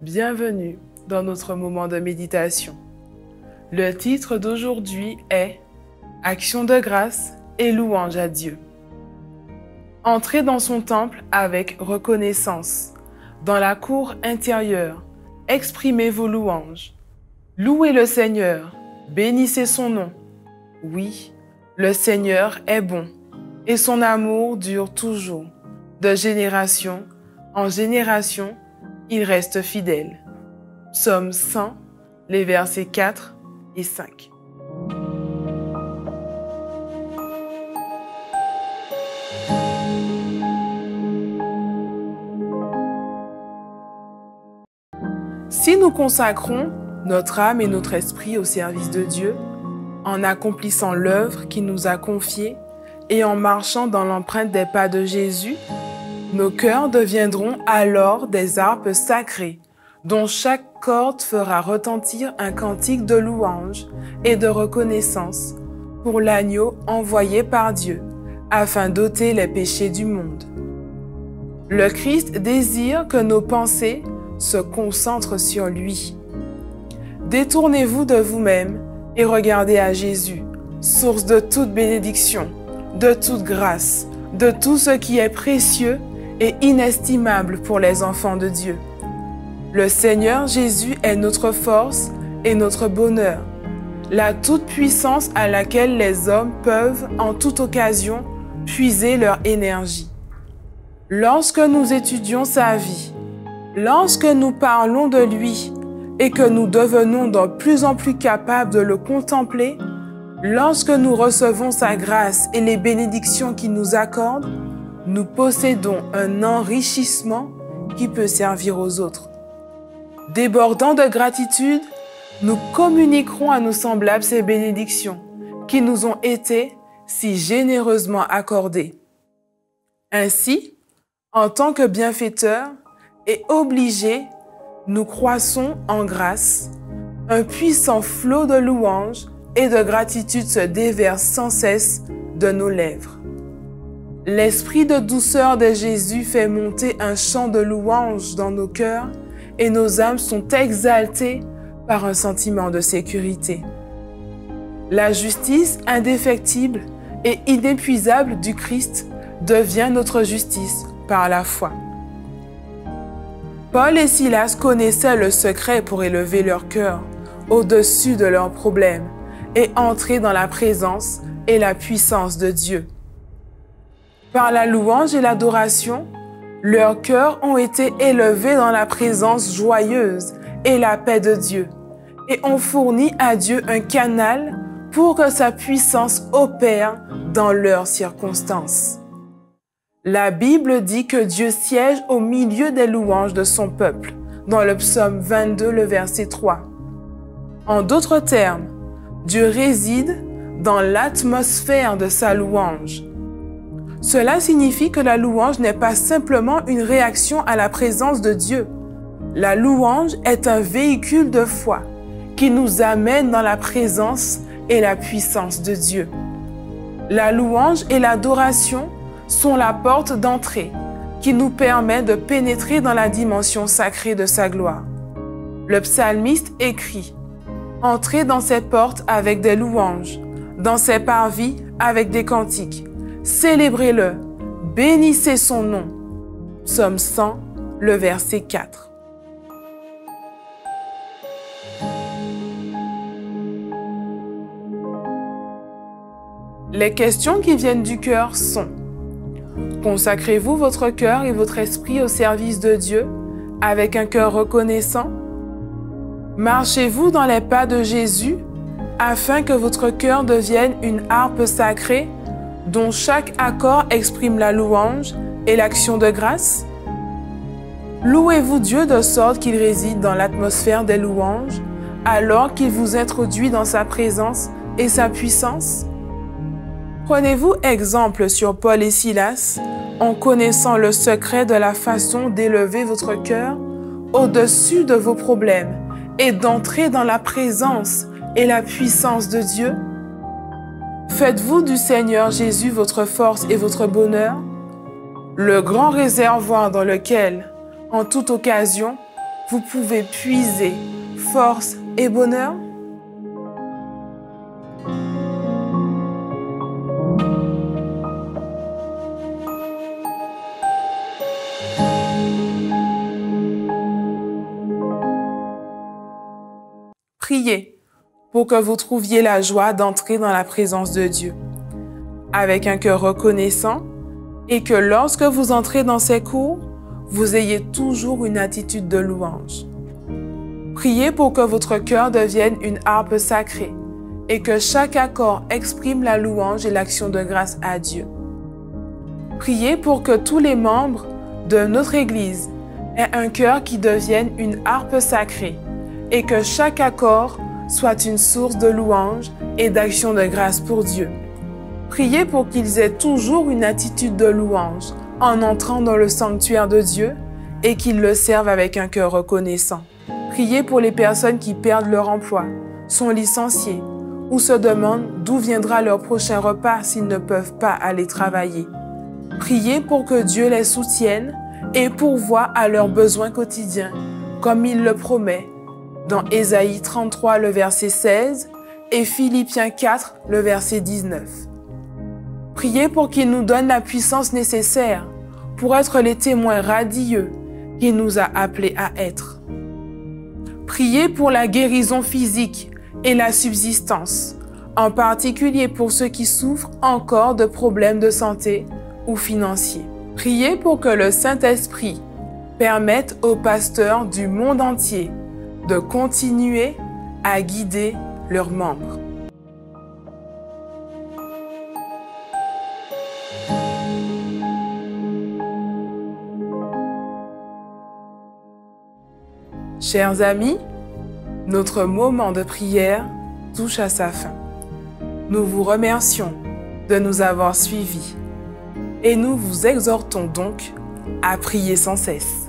Bienvenue dans notre moment de méditation. Le titre d'aujourd'hui est « Action de grâce et louange à Dieu ». Entrez dans son temple avec reconnaissance. Dans la cour intérieure, exprimez vos louanges. Louez le Seigneur, bénissez son nom. Oui, le Seigneur est bon et son amour dure toujours. De génération en génération, il reste fidèle. Psaume 100, les versets 4 et 5. Si nous consacrons notre âme et notre esprit au service de Dieu, en accomplissant l'œuvre qu'il nous a confiée et en marchant dans l'empreinte des pas de Jésus, nos cœurs deviendront alors des harpes sacrées, dont chaque corde fera retentir un cantique de louange et de reconnaissance pour l'agneau envoyé par Dieu, afin d'ôter les péchés du monde. Le Christ désire que nos pensées se concentrent sur lui. Détournez-vous de vous-même et regardez à Jésus, source de toute bénédiction, de toute grâce, de tout ce qui est précieux et inestimable pour les enfants de Dieu. Le Seigneur Jésus est notre force et notre bonheur, la toute-puissance à laquelle les hommes peuvent, en toute occasion, puiser leur énergie. Lorsque nous étudions sa vie, lorsque nous parlons de lui et que nous devenons de plus en plus capables de le contempler, lorsque nous recevons sa grâce et les bénédictions qu'il nous accorde, nous possédons un enrichissement qui peut servir aux autres. Débordant de gratitude, nous communiquerons à nos semblables ces bénédictions qui nous ont été si généreusement accordées. Ainsi, en tant que bienfaiteurs et obligés, nous croissons en grâce. Un puissant flot de louanges et de gratitude se déverse sans cesse de nos lèvres. L'esprit de douceur de Jésus fait monter un chant de louange dans nos cœurs et nos âmes sont exaltées par un sentiment de sécurité. La justice indéfectible et inépuisable du Christ devient notre justice par la foi. Paul et Silas connaissaient le secret pour élever leur cœur au-dessus de leurs problèmes et entrer dans la présence et la puissance de Dieu. Par la louange et l'adoration, leurs cœurs ont été élevés dans la présence joyeuse et la paix de Dieu et ont fourni à Dieu un canal pour que sa puissance opère dans leurs circonstances. La Bible dit que Dieu siège au milieu des louanges de son peuple, dans le psaume 22, le verset 3. En d'autres termes, Dieu réside dans l'atmosphère de sa louange. Cela signifie que la louange n'est pas simplement une réaction à la présence de Dieu. La louange est un véhicule de foi qui nous amène dans la présence et la puissance de Dieu. La louange et l'adoration sont la porte d'entrée qui nous permet de pénétrer dans la dimension sacrée de sa gloire. Le psalmiste écrit « Entrez dans ses portes avec des louanges, dans ses parvis avec des cantiques. Célébrez-le, bénissez son nom. » Psaume 100, le verset 4. Les questions qui viennent du cœur sont: consacrez-vous votre cœur et votre esprit au service de Dieu avec un cœur reconnaissant? Marchez-vous dans les pas de Jésus afin que votre cœur devienne une harpe sacrée dont chaque accord exprime la louange et l'action de grâce? Louez-vous Dieu de sorte qu'il réside dans l'atmosphère des louanges alors qu'il vous introduit dans sa présence et sa puissance? Prenez-vous exemple sur Paul et Silas en connaissant le secret de la façon d'élever votre cœur au-dessus de vos problèmes et d'entrer dans la présence et la puissance de Dieu? Faites-vous du Seigneur Jésus votre force et votre bonheur, le grand réservoir dans lequel, en toute occasion, vous pouvez puiser force et bonheur? Priez pour que vous trouviez la joie d'entrer dans la présence de Dieu, avec un cœur reconnaissant, et que lorsque vous entrez dans ses cours, vous ayez toujours une attitude de louange. Priez pour que votre cœur devienne une harpe sacrée, et que chaque accord exprime la louange et l'action de grâce à Dieu. Priez pour que tous les membres de notre Église aient un cœur qui devienne une harpe sacrée, et que chaque accord soit une source de louange et d'action de grâce pour Dieu. Priez pour qu'ils aient toujours une attitude de louange en entrant dans le sanctuaire de Dieu et qu'ils le servent avec un cœur reconnaissant. Priez pour les personnes qui perdent leur emploi, sont licenciées ou se demandent d'où viendra leur prochain repas s'ils ne peuvent pas aller travailler. Priez pour que Dieu les soutienne et pourvoie à leurs besoins quotidiens, comme il le promet dans Ésaïe 33, le verset 16 et Philippiens 4, le verset 19. Priez pour qu'il nous donne la puissance nécessaire pour être les témoins radieux qu'il nous a appelés à être. Priez pour la guérison physique et la subsistance, en particulier pour ceux qui souffrent encore de problèmes de santé ou financiers. Priez pour que le Saint-Esprit permette aux pasteurs du monde entier de continuer à guider leurs membres. Chers amis, notre moment de prière touche à sa fin. Nous vous remercions de nous avoir suivis et nous vous exhortons donc à prier sans cesse.